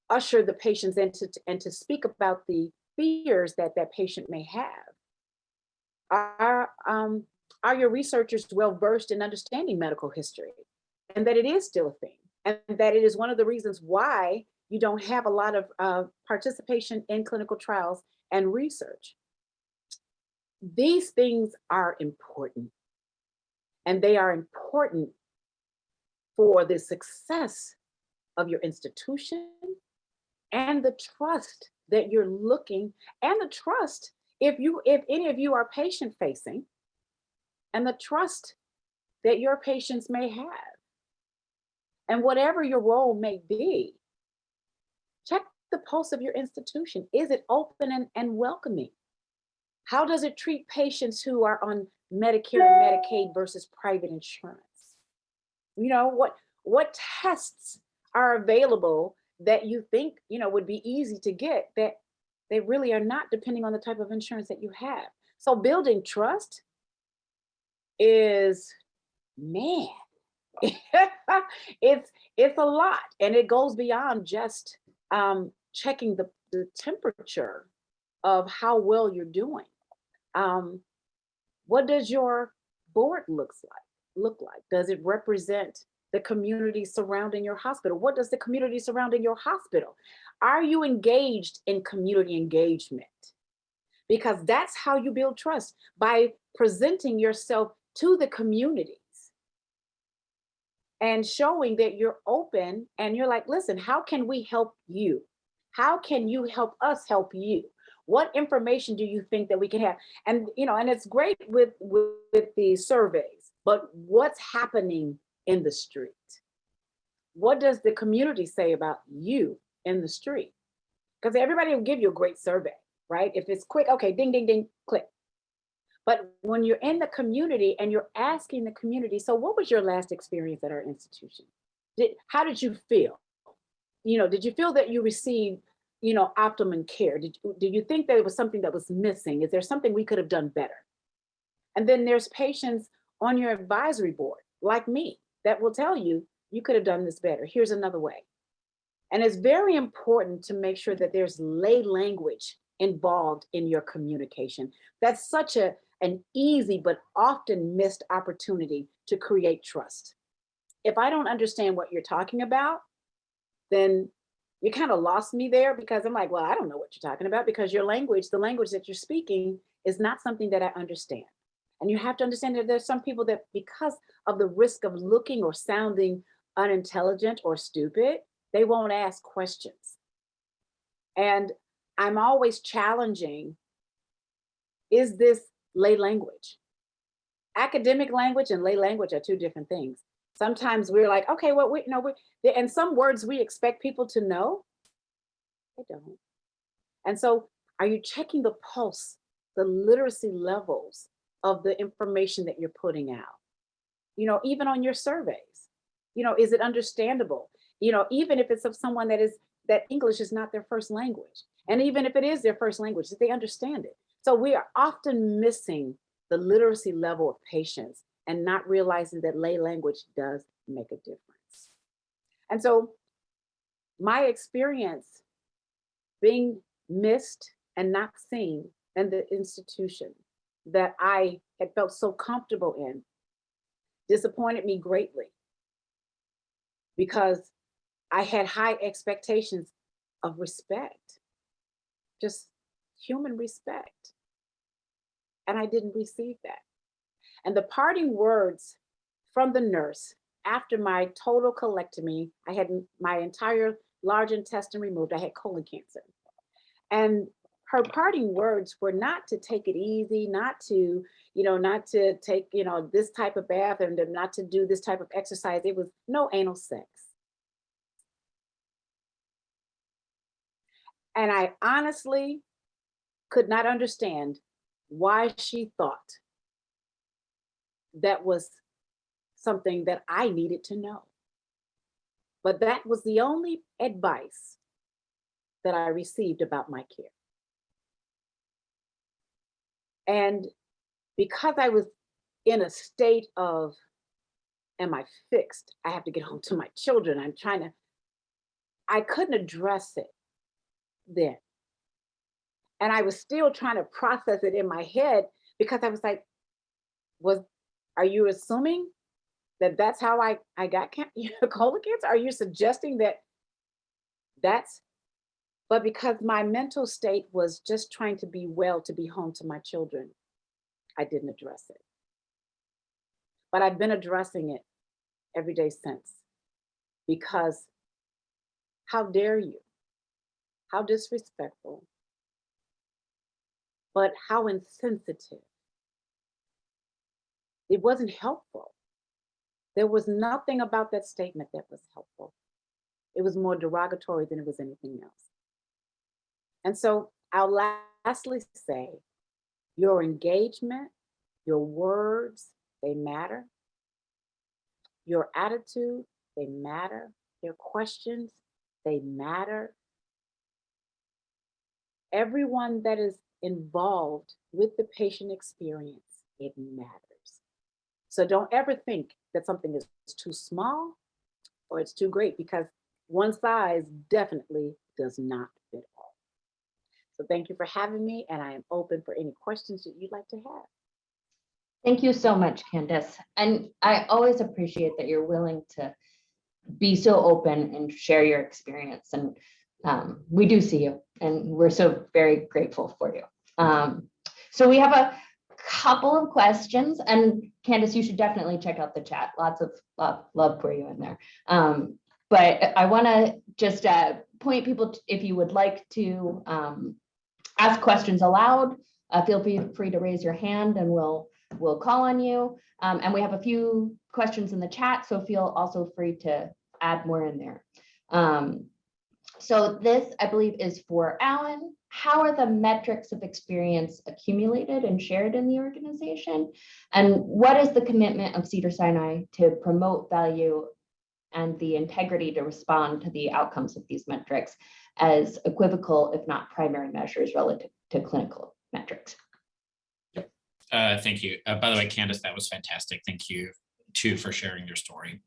usher the patients in and to speak about the fears that that patient may have? Are your researchers well versed in understanding medical history, and that it is still a thing, and that it is one of the reasons why you don't have a lot of participation in clinical trials and research? These things are important, and they are important for the success of your institution and the trust that you're looking, and the trust if any of you are patient facing, and the trust that your patients may have. And whatever your role may be, check the pulse of your institution. Is it open and welcoming? How does it treat patients who are on Medicare and Medicaid versus private insurance? What tests are available that you think, would be easy to get, that they really are not, depending on the type of insurance that you have. So building trust is, man, it's a lot, and it goes beyond just checking the temperature of how well you're doing. What does your board look like? Does it represent the community surrounding your hospital? What does the community surrounding your hospital? Are you engaged in community engagement? Because that's how you build trust, by presenting yourself to the communities and showing that you're open, and you're like, listen, how can we help you? How can you help us help you? What information do you think that we can have? And and it's great with the surveys, but what's happening in the street? what does the community say about you in the street? Because everybody will give you a great survey, right? If it's quick, okay, ding, ding, ding, click. But when you're in the community and you're asking the community, so what was your last experience at our institution? How did you feel? Did you feel that you received, optimum care? Did you think that it was something that was missing? Is there something we could have done better? And then there's patients on your advisory board, like me, that will tell you, you could have done this better. Here's another way. And it's very important to make sure that there's lay language involved in your communication. That's such an easy but often missed opportunity to create trust. If I don't understand what you're talking about, then you kind of lost me there, because I'm like, well, I don't know what you're talking about, because your language, the language that you're speaking, is not something that I understand. And you have to understand that there's some people that, because of the risk of looking or sounding unintelligent or stupid, they won't ask questions. And I'm always challenging, is this lay language? Academic language and lay language are two different things. Sometimes we're like, okay, well, and some words we expect people to know, they don't. And so are you checking the pulse, the literacy levels of the information that you're putting out? Even on your surveys, is it understandable? Even if it's of someone that English is not their first language. And even if it is their first language, that they understand it. So we are often missing the literacy level of patients and not realizing that lay language does make a difference. And so my experience being missed and not seen in the institution that I had felt so comfortable in disappointed me greatly, because I had high expectations of respect, just human respect. And I didn't receive that. And the parting words from the nurse after my total colectomy, I had my entire large intestine removed, I had colon cancer. And her parting words were not to take it easy, not to take, this type of bath, and not to do this type of exercise. It was no anal sex. And I honestly could not understand why she thought that was something that I needed to know. But that was the only advice that I received about my care. And because I was in a state of, am I fixed? I have to get home to my children. I couldn't address it then. And I was still trying to process it in my head, because I was like, are you assuming that that's how I got colon cancer? Are you suggesting but because my mental state was just trying to be well, to be home to my children, I didn't address it. But I've been addressing it every day since, because how dare you? How disrespectful, but how insensitive. It wasn't helpful. There was nothing about that statement that was helpful. It was more derogatory than it was anything else. And so I'll lastly say, your engagement, your words, they matter. Your attitude, they matter. Your questions, they matter. Everyone that is involved with the patient experience, it matters. So don't ever think that something is too small or it's too great, because one size definitely does not fit all. So thank you for having me, and I am open for any questions that you'd like to have. Thank you so much, Candace. And I always appreciate that you're willing to be so open and share your experience. And we do see you, and we're so very grateful for you. So we have a couple of questions, and Candace, you should definitely check out the chat. Lots of love for you in there. But I want to just point people, if you would like to ask questions aloud, feel free to raise your hand and we'll call on you. And we have a few questions in the chat, so feel also free to add more in there. So this, I believe, is for Alan. How are the metrics of experience accumulated and shared in the organization? And what is the commitment of Cedars-Sinai to promote value and the integrity to respond to the outcomes of these metrics as equivocal, if not primary measures relative to clinical metrics? Thank you. By the way, Candace, that was fantastic. Thank you too for sharing your story.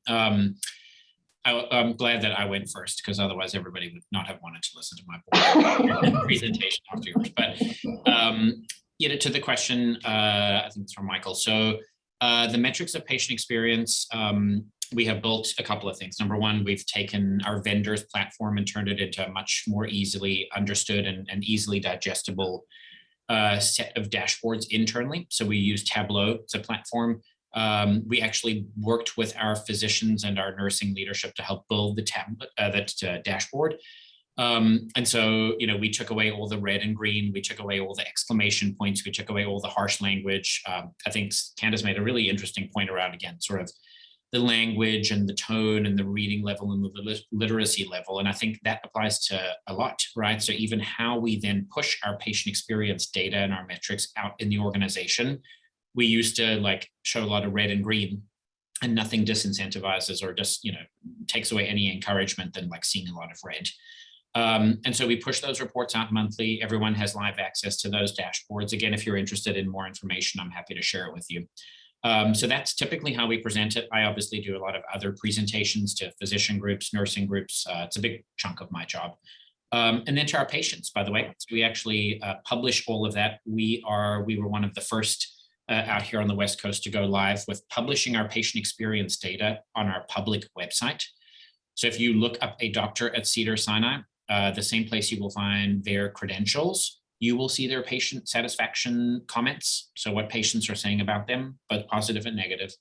I'm glad that I went first, because otherwise everybody would not have wanted to listen to my presentation after yours. But to the question, I think it's from Michael. So the metrics of patient experience, we have built a couple of things. Number one, we've taken our vendors platform and turned it into a much more easily understood and easily digestible set of dashboards internally. So we use Tableau as a platform. We actually worked with our physicians and our nursing leadership to help build that dashboard. And so, we took away all the red and green, we took away all the exclamation points, we took away all the harsh language. I think Candace made a really interesting point around, again, sort of the language and the tone and the reading level and the literacy level. And I think that applies to a lot, right? So even how we then push our patient experience data and our metrics out in the organization, we used to show a lot of red and green, and nothing disincentivizes or just, takes away any encouragement than seeing a lot of red. And so we push those reports out monthly. Everyone has live access to those dashboards. Again, if you're interested in more information, I'm happy to share it with you. So that's typically how we present it. I obviously do a lot of other presentations to physician groups, nursing groups. It's a big chunk of my job. And then to our patients, by the way, so we actually publish all of that. We were one of the first out here on the West Coast to go live with publishing our patient experience data on our public website. So if you look up a doctor at Cedars-Sinai, the same place you will find their credentials, you will see their patient satisfaction comments. So what patients are saying about them, both positive and negative.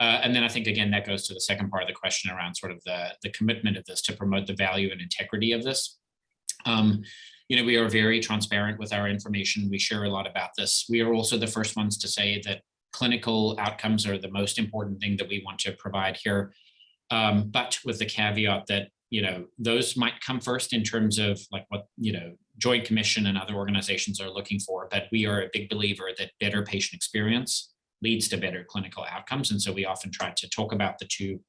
And then I think, again, that goes to the second part of the question around sort of the commitment of this to promote the value and integrity of this. We are very transparent with our information. We share a lot about this. We are also the first ones to say that clinical outcomes are the most important thing that we want to provide here. But with the caveat that, those might come first in terms of what, Joint Commission and other organizations are looking for. But we are a big believer that better patient experience leads to better clinical outcomes. And so we often try to talk about the two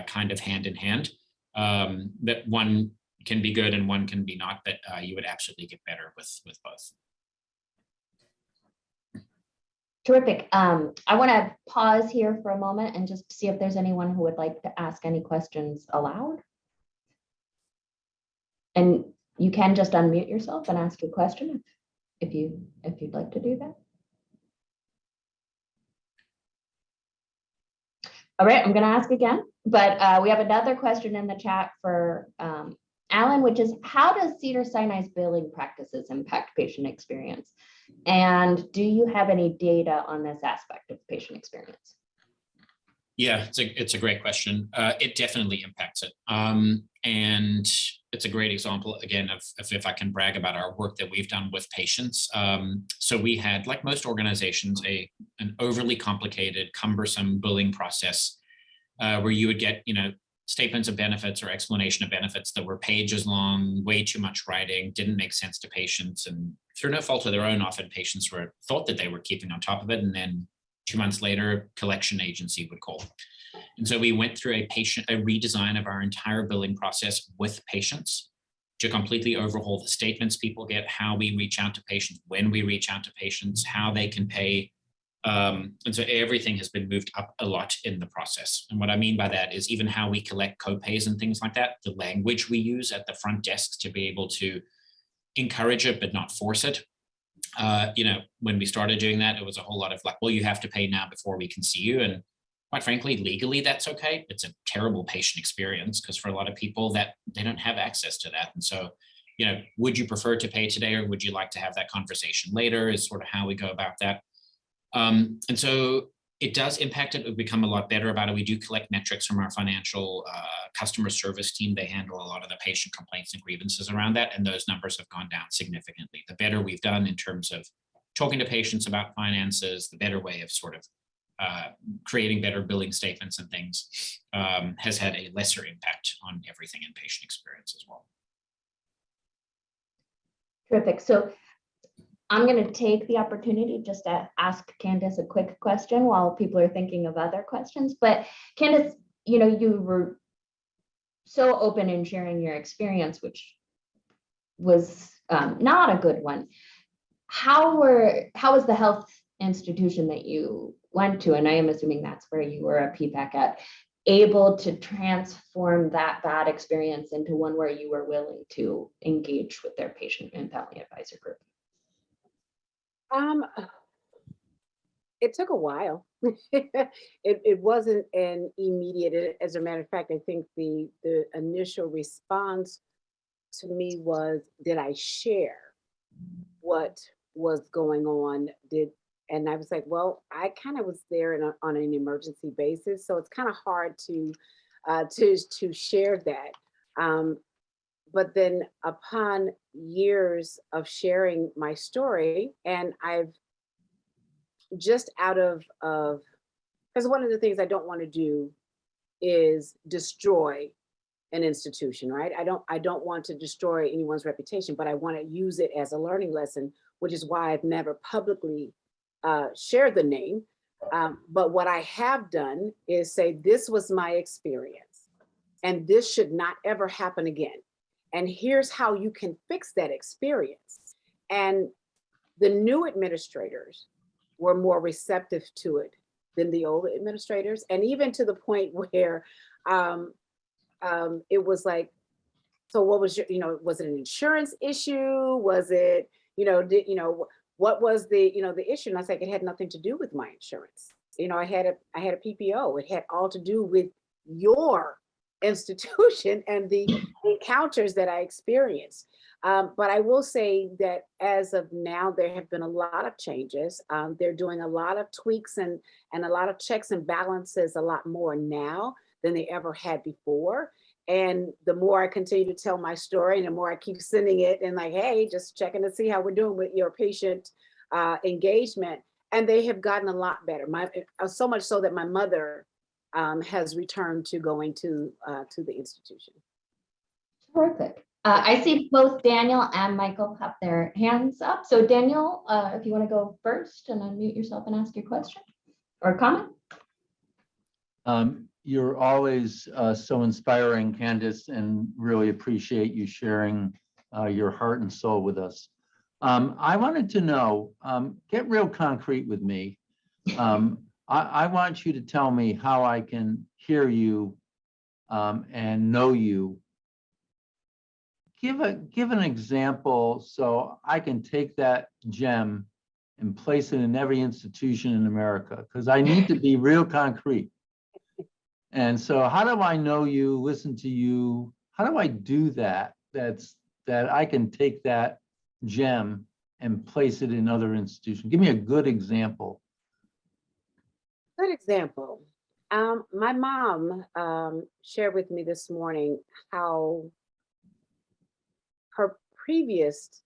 kind of hand in hand, that one can be good and one can be not, but you would absolutely get better with both. Terrific. I want to pause here for a moment and just see if there's anyone who would like to ask any questions aloud. And you can just unmute yourself and ask your question if you'd like to do that. All right, I'm going to ask again, but we have another question in the chat for Alan, which is, how does Cedars-Sinai's billing practices impact patient experience? And do you have any data on this aspect of patient experience? Yeah, it's a great question. It definitely impacts it. And it's a great example, again, of if I can brag about our work that we've done with patients. So we had, like most organizations, an overly complicated, cumbersome billing process where you would get, statements of benefits or explanation of benefits that were pages long, way too much writing, didn't make sense to patients, and through no fault of their own, often patients thought that they were keeping on top of it, and then 2 months later, collection agency would call. And so we went through a redesign of our entire billing process with patients to completely overhaul the statements people get, how we reach out to patients, when we reach out to patients, how they can pay. And so everything has been moved up a lot in the process. And what I mean by that is even how we collect copays and things like that, the language we use at the front desks to be able to encourage it, but not force it. When we started doing that, it was a whole lot of well, you have to pay now before we can see you. And quite frankly, legally, that's okay. It's a terrible patient experience because for a lot of people that they don't have access to that. And so, would you prefer to pay today or would you like to have that conversation later is sort of how we go about that. And so it does impact it. We've become a lot better about it. We do collect metrics from our financial customer service team. They handle a lot of the patient complaints and grievances around that. And those numbers have gone down significantly. The better we've done in terms of talking to patients about finances, the better way of sort of creating better billing statements and things has had a lesser impact on everything in patient experience as well. Terrific. So I'm going to take the opportunity just to ask Candace a quick question while people are thinking of other questions. But Candace, you know, you were so open in sharing your experience, which was not a good one. How was the health institution that you went to, and I am assuming that's where you were a PPAC at, able to transform that bad experience into one where you were willing to engage with their patient and family advisor group? It took a while. It wasn't an immediate, as a matter of fact, I think the initial response to me was, did I share what was going on? And I was like, well, I kind of was there on an emergency basis, so it's kind of hard to share that. But then upon years of sharing my story, and I've just out of because one of the things I don't want to do is destroy an institution, right? I don't want to destroy anyone's reputation, but I want to use it as a learning lesson, which is why I've never publicly shared the name. But what I have done is say, this was my experience, and this should not ever happen again. And here's how you can fix that experience. And the new administrators were more receptive to it than the old administrators. And even to the point where it was like, so what was your, was it an insurance issue? Was it, what was the, the issue? And I was like, it had nothing to do with my insurance. I had a PPO. It had all to do with your institution and the encounters that I experienced. But I will say that as of now, there have been a lot of changes. They're doing a lot of tweaks and a lot of checks and balances a lot more now than they ever had before. And the more I continue to tell my story and the more I keep sending it and like, hey, just checking to see how we're doing with your patient engagement. And they have gotten a lot better. So much so that my mother has returned to going to the institution. Terrific. I see both Daniel and Michael have their hands up. So Daniel, if you want to go first and unmute yourself and ask your question or comment. You're always so inspiring, Candice, and really appreciate you sharing your heart and soul with us. I wanted to know, get real concrete with me. I want you to tell me how I can hear you and know you. Give an example so I can take that gem and place it in every institution in America, because I need to be real concrete. And so how do I know you, listen to you? How do I do that? That I can take that gem and place it in other institutions. Give me a good example. Good example. My mom shared with me this morning how her previous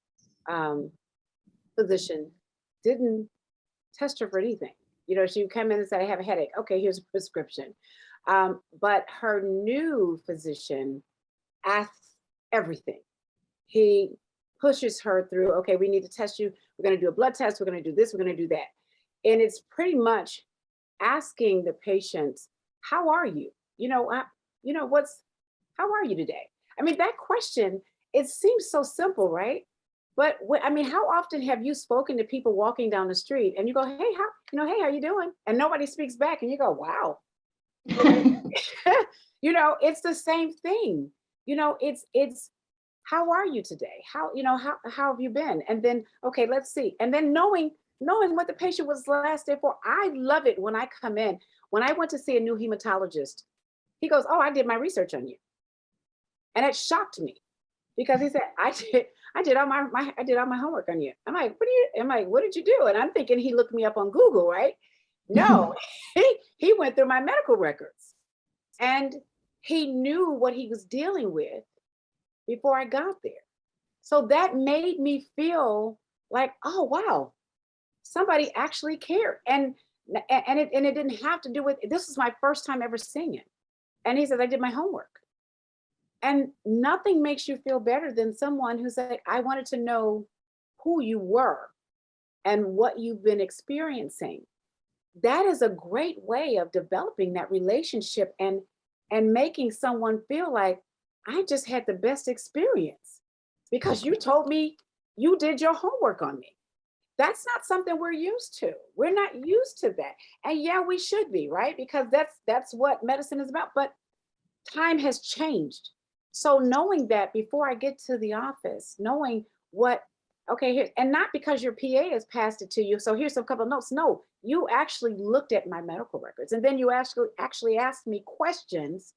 physician didn't test her for anything. She would come in and say, I have a headache. Okay, here's a prescription. But her new physician asks everything. He pushes her through, okay, we need to test you. We're going to do a blood test. We're going to do this. We're going to do that. And it's pretty much asking the patients, how are you? How are you today? I mean, that question, it seems so simple, right? But how often have you spoken to people walking down the street and you go, hey, how you doing? And nobody speaks back and you go, wow. It's the same thing. It's how are you today? How have you been? And then, okay, let's see. And then knowing what the patient was last there for. I love it when I come in. When I went to see a new hematologist, he goes, oh, I did my research on you. And it shocked me because he said, I did all my homework on you. I'm like, what did you do? And I'm thinking he looked me up on Google, right? No, he went through my medical records and he knew what he was dealing with before I got there. So that made me feel like, oh, wow, somebody actually cared. And And it didn't have to do with, this was my first time ever seeing it. And he said, I did my homework. And nothing makes you feel better than someone who said, I wanted to know who you were and what you've been experiencing. That is a great way of developing that relationship and making someone feel like, I just had the best experience because you told me you did your homework on me. That's not something we're used to. We're not used to that. And yeah, we should be, right? Because that's what medicine is about. But time has changed. So knowing that before I get to the office, knowing what, okay, here, and not because your PA has passed it to you. So here's a couple of notes. No, you actually looked at my medical records, and then you actually asked me questions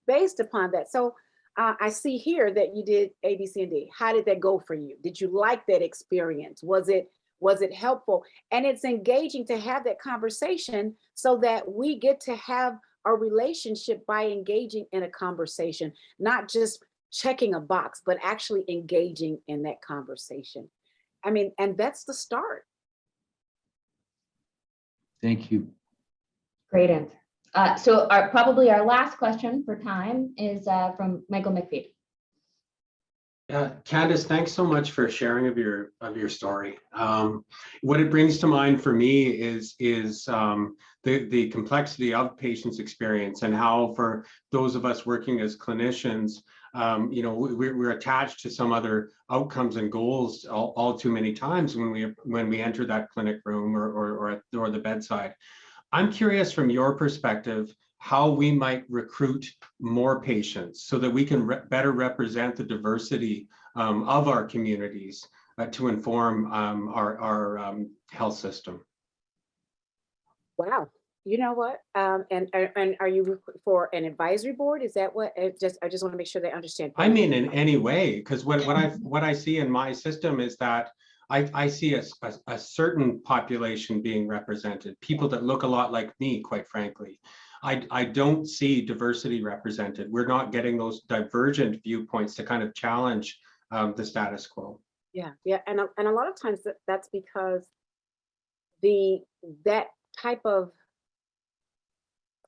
based upon that. So I see here that you did A, B, C, and D. How did that go for you? Did you like that experience? Was it helpful? And it's engaging to have that conversation so that we get to have a relationship by engaging in a conversation, not just checking a box, but actually engaging in that conversation. I mean, and that's the start. Thank you. Great answer. So probably our last question for time is from Michael McPhee. Candace, thanks so much for sharing of your story. What it brings to mind for me is the complexity of patients' experience and how, for those of us working as clinicians, we're attached to some other outcomes and goals all too many times when we enter that clinic room or the bedside. I'm curious from your perspective how we might recruit more patients so that we can better represent the diversity of our communities to inform our health system. Wow. You know what? And are you for an advisory board? Is that what? I just want to make sure they understand. I mean, in any way, because what I see in my system is that I see a certain population being represented, people that look a lot like me, quite frankly. I don't see diversity represented. We're not getting those divergent viewpoints to kind of challenge the status quo. Yeah, and a lot of times that's because that type of,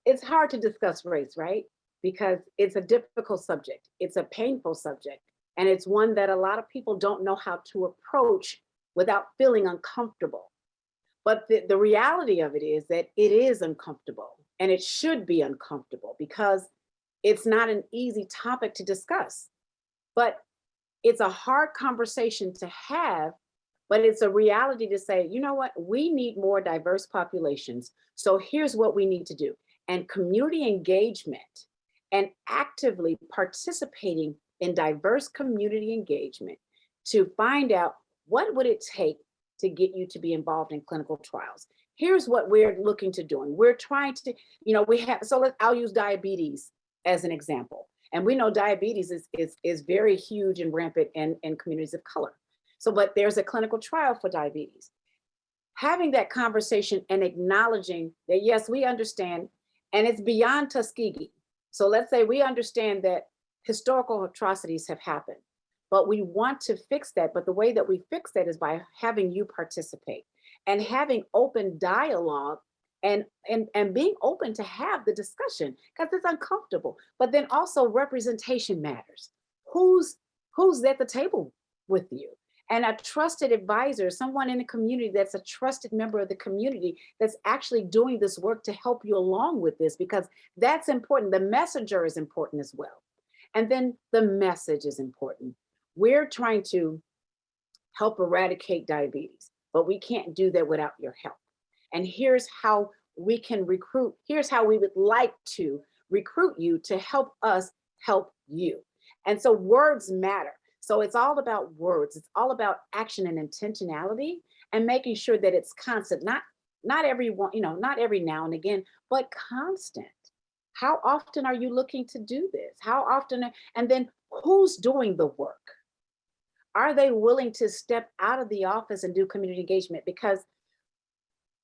it's hard to discuss race, right? Because it's a difficult subject, it's a painful subject, and it's one that a lot of people don't know how to approach without feeling uncomfortable. But the reality of it is that it is uncomfortable, and it should be uncomfortable because it's not an easy topic to discuss. But it's a hard conversation to have, but it's a reality to say, you know what, we need more diverse populations. So here's what we need to do. And community engagement and actively participating in diverse community engagement to find out what would it take to get you to be involved in clinical trials. Here's what we're looking to doing. We're trying to, I'll use diabetes as an example. And we know diabetes is very huge and rampant in communities of color. So, but there's a clinical trial for diabetes. Having that conversation and acknowledging that, yes, we understand, and it's beyond Tuskegee. So let's say we understand that historical atrocities have happened, but we want to fix that. But the way that we fix that is by having you participate and having open dialogue and being open to have the discussion, because it's uncomfortable. But then also representation matters. Who's at the table with you? And a trusted advisor, someone in the community that's a trusted member of the community that's actually doing this work to help you along with this, because that's important. The messenger is important as well. And then the message is important. We're trying to help eradicate diabetes, but we can't do that without your help. And here's how we can recruit. Here's how we would like to recruit you to help us help you. And so words matter. So it's all about words. It's all about action and intentionality and making sure that it's constant, not every now and again, but constant. How often are you looking to do this? How often? And then who's doing the work? Are they willing to step out of the office and do community engagement? Because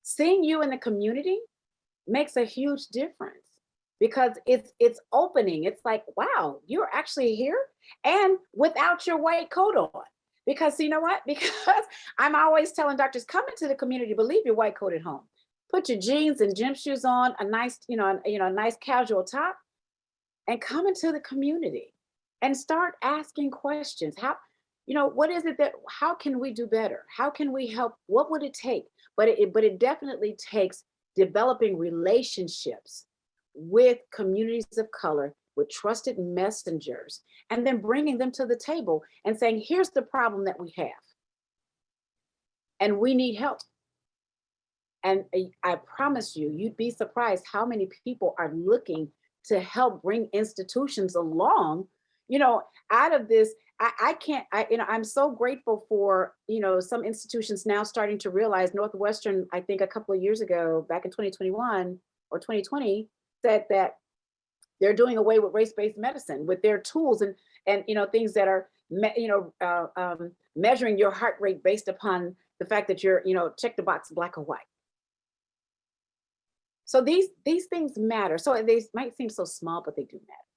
seeing you in the community makes a huge difference, because it's opening. It's like, wow, you're actually here and without your white coat on. Because you know what? Because I'm always telling doctors, come into the community, but leave your white coat at home. put your jeans and gym shoes on, a nice, a nice casual top, and come into the community and start asking questions. What is it how can we do better? How can we help? What would it take? But it definitely takes developing relationships with communities of color, with trusted messengers, and then bringing them to the table and saying, here's the problem that we have, and we need help. And I promise you, you'd be surprised how many people are looking to help bring institutions along, out of this. I'm so grateful for, some institutions now starting to realize. Northwestern, I think a couple of years ago, back in 2021 or 2020, said that they're doing away with race-based medicine with their tools and things that are, measuring your heart rate based upon the fact that you're, check the box, black or white. So these things matter. So they might seem so small, but they do matter.